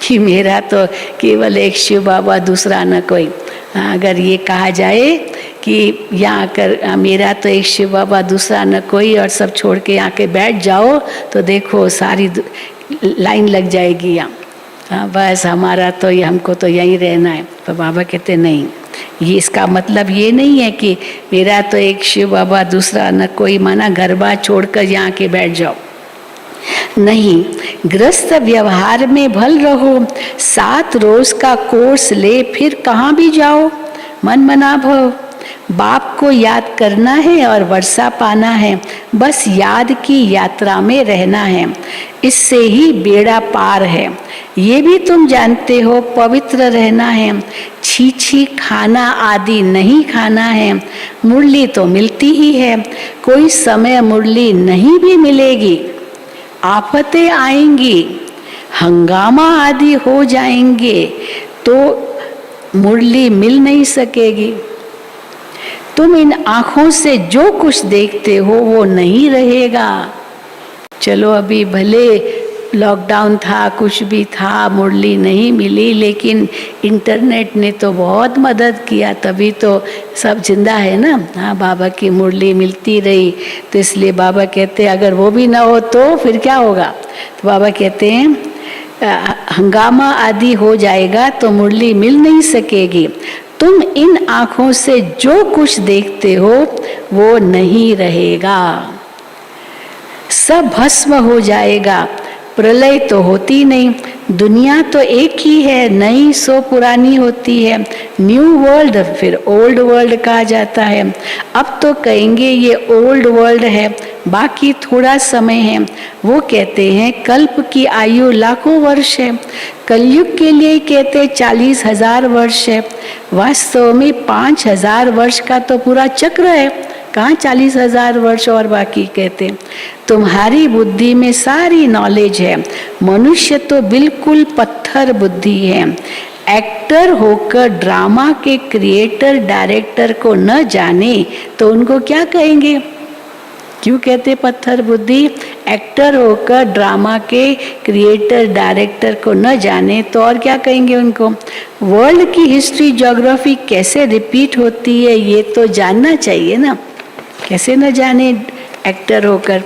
कि मेरा तो केवल एक शिव बाबा, दूसरा न कोई। अगर ये कहा जाए कि यहाँ कर मेरा तो एक शिव बाबा, दूसरा न कोई, और सब छोड़ के यहाँ के बैठ जाओ, तो देखो सारी लाइन लग जाएगी यहाँ। बस हमारा तो ये, हमको तो यहीं रहना है। तो बाबा कहते नहीं, ये इसका मतलब ये नहीं है कि मेरा तो एक शिव बाबा, दूसरा न कोई, माना घर बार छोड़कर यहाँ के बैठ जाओ। नहीं, गृहस्थ व्यवहार में भल रहो, 7 रोज का कोर्स ले, फिर कहाँ भी जाओ, मन मना भव। बाप को याद करना है और वर्षा पाना है, बस याद की यात्रा में रहना है, इससे ही बेड़ा पार है। ये भी तुम जानते हो पवित्र रहना है, छी खाना आदि नहीं खाना है। मुरली तो मिलती ही है, कोई समय मुरली नहीं भी मिलेगी। आफतें आएंगी, हंगामा आदि हो जाएंगे, तो मुरली मिल नहीं सकेगी। तुम इन आँखों से जो कुछ देखते हो वो नहीं रहेगा। चलो अभी भले लॉकडाउन था, कुछ भी था, मुरली नहीं मिली, लेकिन इंटरनेट ने तो बहुत मदद किया, तभी तो सब जिंदा है ना। हाँ, बाबा की मुरली मिलती रही, तो इसलिए बाबा कहते हैं अगर वो भी ना हो तो फिर क्या होगा। तो बाबा कहते हैं हंगामा आदि हो जाएगा तो मुरली मिल नहीं सकेगी। तुम इन आँखों से जो कुछ देखते हो वो नहीं रहेगा, सब भस्म हो जाएगा। प्रलय तो होती नहीं, दुनिया तो एक ही है, नई सो पुरानी होती है। न्यू वर्ल्ड फिर ओल्ड वर्ल्ड कहा जाता है। अब तो कहेंगे ये ओल्ड वर्ल्ड है, बाकी थोड़ा समय है। वो कहते हैं कल्प की आयु लाखों वर्ष है, कलयुग के लिए कहते 40,000 वर्ष है। वास्तव में 5,000 वर्ष का तो पूरा चक्र है, कहाँ 40,000 वर्ष और बाकी कहते। तुम्हारी बुद्धि में सारी नॉलेज है, मनुष्य तो बिल्कुल पत्थर बुद्धि है। एक्टर होकर ड्रामा के क्रिएटर डायरेक्टर को न जाने तो उनको क्या कहेंगे? क्यों कहते पत्थर बुद्धि? एक्टर होकर ड्रामा के क्रिएटर डायरेक्टर को न जाने तो और क्या कहेंगे उनको? वर्ल्ड की हिस्ट्री ज्योग्राफी कैसे रिपीट होती है ये तो जानना चाहिए ना, कैसे न जाने एक्टर होकर।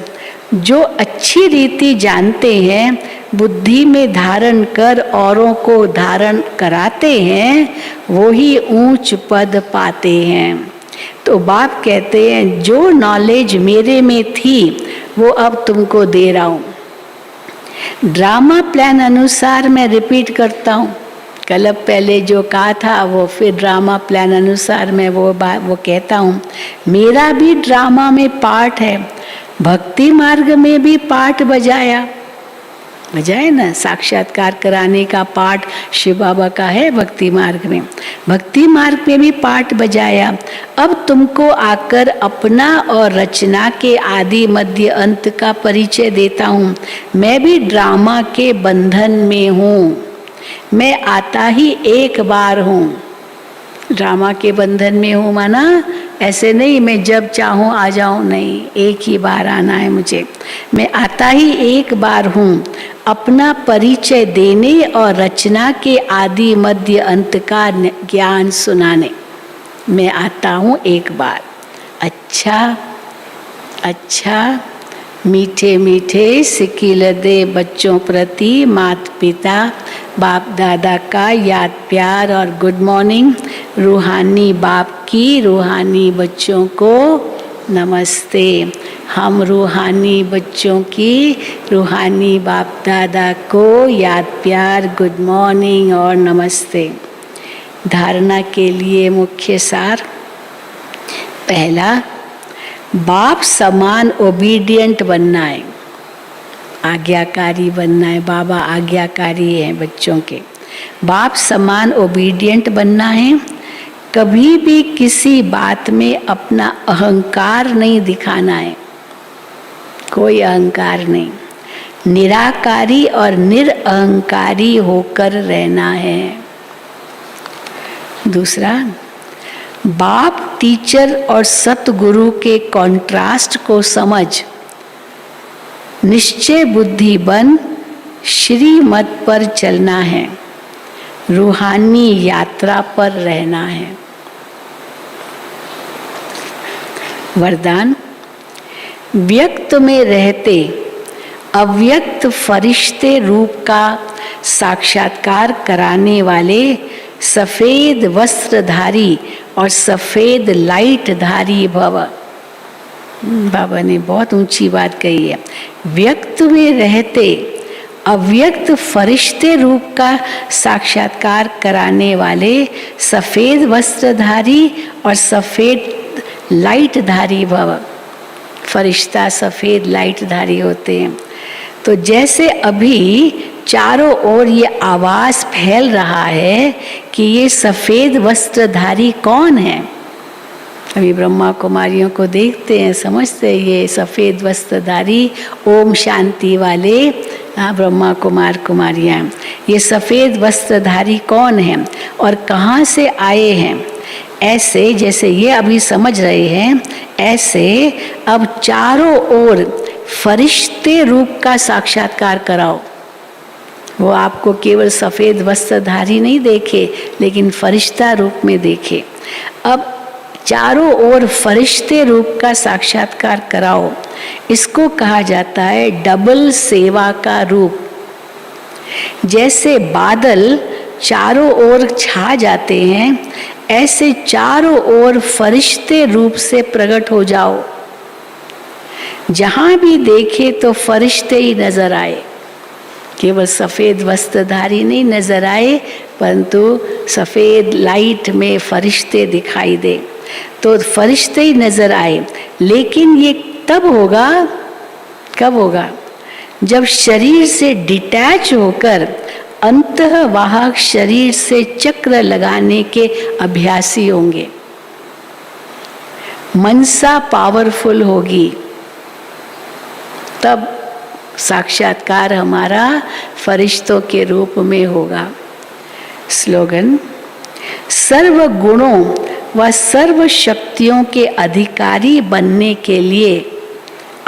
जो अच्छी रीति जानते हैं, बुद्धि में धारण कर औरों को धारण कराते हैं, वो ही ऊंच पद पाते हैं। तो बाप कहते हैं जो नॉलेज मेरे में थी वो अब तुमको दे रहा हूँ। ड्रामा प्लान अनुसार मैं रिपीट करता हूँ। कल पहले जो कहा था वो फिर ड्रामा प्लान अनुसार मैं वो कहता हूँ। मेरा भी ड्रामा में पार्ट है, भक्ति मार्ग में भी पार्ट बजाया ना। साक्षात्कार कराने का पार्ट शिव बाबा का है भक्ति मार्ग में, भक्ति मार्ग में भी पार्ट बजाया। अब तुमको आकर अपना और रचना के आदि मध्य अंत का परिचय देता हूँ। मैं भी ड्रामा के बंधन में हूँ, मैं आता ही एक बार हूँ। ड्रामा के बंधन में हूँ माना ऐसे नहीं मैं जब चाहूँ आ जाऊँ, नहीं, एक ही बार आना है मुझे। मैं आता ही एक बार हूँ, अपना परिचय देने और रचना के आदि मध्य अंत का ज्ञान सुनाने। मैं आता हूँ एक बार। अच्छा मीठे मीठे सिकिल दे बच्चों प्रति माता पिता बाप दादा का याद प्यार और गुड मॉर्निंग। रूहानी बाप की रूहानी बच्चों को नमस्ते। हम रूहानी बच्चों की रूहानी बाप दादा को याद प्यार गुड मॉर्निंग और नमस्ते। धारणा के लिए मुख्य सार। पहला, बाप समान ओबीडियंट बनना है, आज्ञाकारी बनना है। बाबा आज्ञाकारी हैं बच्चों के। बाप समान ओबीडियंट बनना है। कभी भी किसी बात में अपना अहंकार नहीं दिखाना है, कोई अहंकार नहीं। निराकारी और निरअहंकारी होकर रहना है। दूसरा, बाप टीचर और सतगुरु के कॉन्ट्रास्ट को समझ निश्चय बुद्धि बन श्रीमत पर चलना है, रूहानी यात्रा पर रहना है। वरदान, व्यक्त में रहते अव्यक्त फरिश्ते रूप का साक्षात्कार कराने वाले सफेद वस्त्रधारी और सफेद लाइट धारी भव। बाबा ने बहुत ऊंची बात कही है। व्यक्त में रहते अव्यक्त फरिश्ते रूप का साक्षात्कार कराने वाले सफेद वस्त्रधारी और सफेद लाइट धारी भव। फरिश्ता सफेद लाइट धारी होते हैं। तो जैसे अभी चारों ओर ये आवाज फैल रहा है कि ये सफेद वस्त्रधारी कौन है। अभी ब्रह्मा कुमारियों को देखते हैं, समझते हैं ये सफेद वस्त्रधारी ओम शांति वाले ब्रह्मा कुमार कुमारियाँ। ये सफेद वस्त्रधारी कौन हैं और कहाँ से आए हैं। ऐसे जैसे ये अभी समझ रहे हैं, ऐसे अब चारों ओर फरिश्ते रूप का साक्षात्कार कराओ। वो आपको केवल सफेद वस्त्रधारी नहीं देखे, लेकिन फरिश्ता रूप में देखे। अब चारों ओर फरिश्ते रूप का साक्षात्कार कराओ। इसको कहा जाता है डबल सेवा का रूप। जैसे बादल चारों ओर छा जाते हैं, ऐसे चारों ओर फरिश्ते रूप से प्रकट हो जाओ। जहां भी देखे तो फरिश्ते ही नजर आए, केवल सफेद वस्त्रधारी नहीं नजर आए, परंतु सफेद लाइट में फरिश्ते दिखाई दे। तो फरिश्ते ही नजर आए। लेकिन ये तब होगा, कब होगा? जब शरीर से डिटैच होकर अंतःवाहक शरीर से चक्र लगाने के अभ्यासी होंगे। मनसा पावरफुल होगी तब साक्षात्कार हमारा फरिश्तों के रूप में होगा। स्लोगन, सर्व गुणों व सर्व शक्तियों के अधिकारी बनने के लिए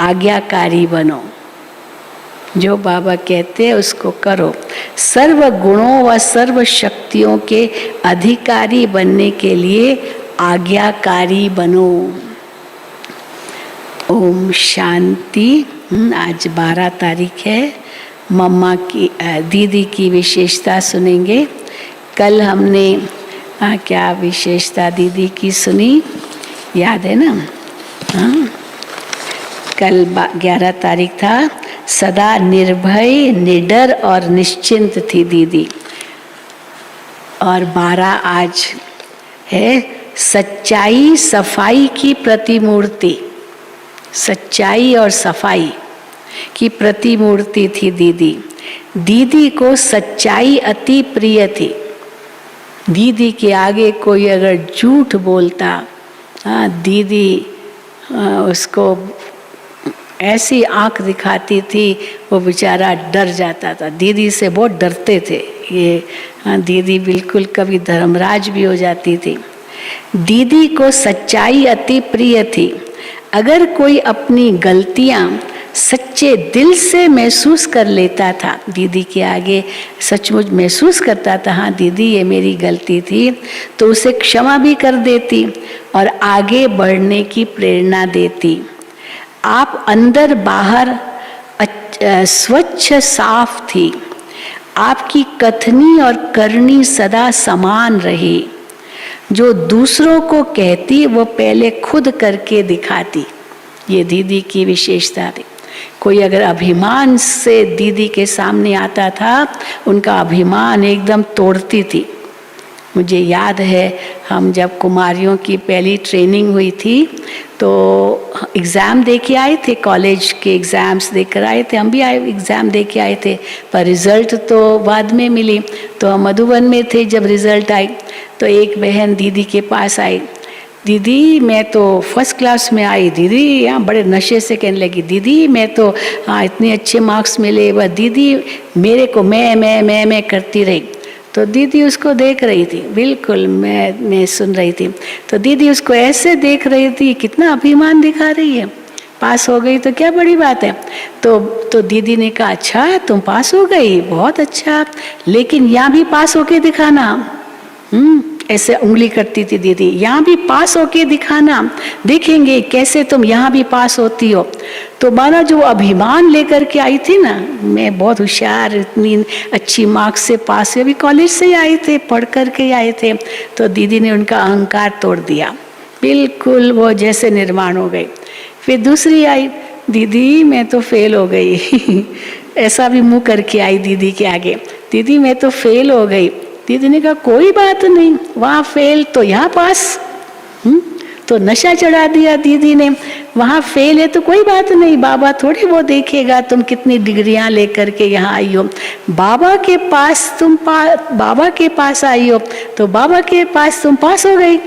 आज्ञाकारी बनो। जो बाबा कहते हैं उसको करो। सर्व गुणों व सर्व शक्तियों के अधिकारी बनने के लिए आज्ञाकारी बनो। ओम शांति। आज 12 तारीख है। मम्मा की दीदी की विशेषता सुनेंगे। कल हमने क्या विशेषता दीदी की सुनी, याद है ना? हाँ, कल 11 तारीख था। सदा निर्भय, निडर और निश्चिंत थी दीदी। और 12 आज है सच्चाई सफाई की प्रतिमूर्ति। सच्चाई और सफाई की प्रतिमूर्ति थी दीदी। दीदी को सच्चाई अति प्रिय थी। दीदी के आगे कोई अगर झूठ बोलता, दीदी उसको ऐसी आंख दिखाती थी, वो बेचारा डर जाता था। दीदी से बहुत डरते थे ये। दीदी बिल्कुल कभी धर्मराज भी हो जाती थी। दीदी को सच्चाई अति प्रिय थी। अगर कोई अपनी गलतियां सच्चे दिल से महसूस कर लेता था, दीदी के आगे सचमुच महसूस करता था, हाँ दीदी ये मेरी गलती थी, तो उसे क्षमा भी कर देती और आगे बढ़ने की प्रेरणा देती। आप अंदर बाहर स्वच्छ साफ थी। आपकी कथनी और करनी सदा समान रही। जो दूसरों को कहती वो पहले खुद करके दिखाती। ये दीदी की विशेषता थी। कोई अगर अभिमान से दीदी के सामने आता था, उनका अभिमान एकदम तोड़ती थी। मुझे याद है हम जब कुमारियों की पहली ट्रेनिंग हुई थी तो एग्ज़ाम दे के आए थे, कॉलेज के एग्ज़ाम्स देकर आए थे। हम भी एग्ज़ाम दे के आए थे, पर रिज़ल्ट तो बाद में मिली। तो हम मधुबन में थे जब रिज़ल्ट आई, तो एक बहन दीदी के पास आई, दीदी मैं तो फर्स्ट क्लास में आई। दीदी यहाँ बड़े नशे से कहने लगी, दीदी मैं तो इतने अच्छे मार्क्स मिले, वह दीदी मेरे को मैं करती रही। तो दीदी उसको देख रही थी, बिल्कुल मैं सुन रही थी। तो दीदी उसको ऐसे देख रही थी, कितना अभिमान दिखा रही है, पास हो गई तो क्या बड़ी बात है। तो दीदी ने कहा, अच्छा तुम पास हो गई, बहुत अच्छा, लेकिन यहाँ भी पास होके दिखाना। ऐसे उंगली करती थी दीदी, यहाँ भी पास होके दिखाना, देखेंगे कैसे तुम यहाँ भी पास होती हो। तो माना जो अभिमान लेकर के आई थी ना, मैं बहुत होशियार, इतनी अच्छी मार्क्स से पास हुई, अभी कॉलेज से ही आए थे, पढ़ कर के आए थे। तो दीदी ने उनका अहंकार तोड़ दिया, बिल्कुल वो जैसे निर्माण हो गई। फिर दूसरी आई, दीदी मैं तो फेल हो गई ऐसा भी मुंह करके आई दीदी के आगे, दीदी मैं तो फेल हो गई। दीदी ने कहा कोई बात नहीं, वहाँ फेल तो यहाँ पास। तो नशा चढ़ा दिया दीदी ने, वहाँ फेल है तो कोई बात नहीं, बाबा थोड़ी वो देखेगा तुम कितनी डिग्रियां लेकर के यहाँ आई हो। बाबा के पास बाबा के पास आई हो तो बाबा के पास तुम पास हो गई।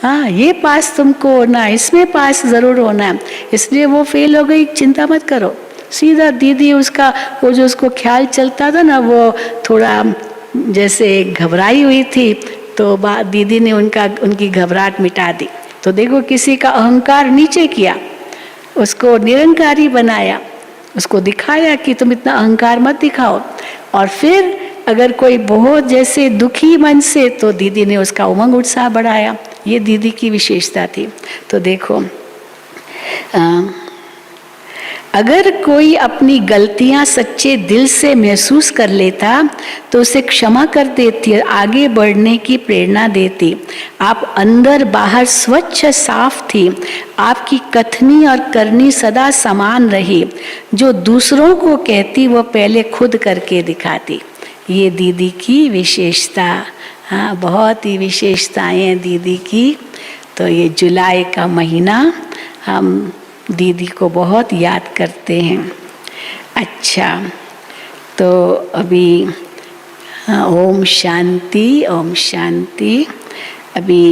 हाँ ये पास तुमको होना, इसमें पास जरूर होना है, इसलिए वो फेल हो गई, चिंता मत करो। सीधा दीदी उसका वो जो उसको ख्याल चलता था ना, वो थोड़ा जैसे घबराई हुई थी, तो दीदी ने उनकी घबराहट मिटा दी। तो देखो किसी का अहंकार नीचे किया, उसको निरंकारी बनाया, उसको दिखाया कि तुम इतना अहंकार मत दिखाओ। और फिर अगर कोई बहुत जैसे दुखी मन से, तो दीदी ने उसका उमंग उत्साह बढ़ाया। ये दीदी की विशेषता थी। तो देखो अगर कोई अपनी गलतियां सच्चे दिल से महसूस कर लेता तो उसे क्षमा कर देती और आगे बढ़ने की प्रेरणा देती। आप अंदर बाहर स्वच्छ साफ थी। आपकी कथनी और करनी सदा समान रही। जो दूसरों को कहती वो पहले खुद करके दिखाती। ये दीदी की विशेषता। हाँ बहुत ही विशेषताएं हैं दीदी की। तो ये जुलाई का महीना हम दीदी को बहुत याद करते हैं। अच्छा तो अभी ओम शांति, ओम शांति। अभी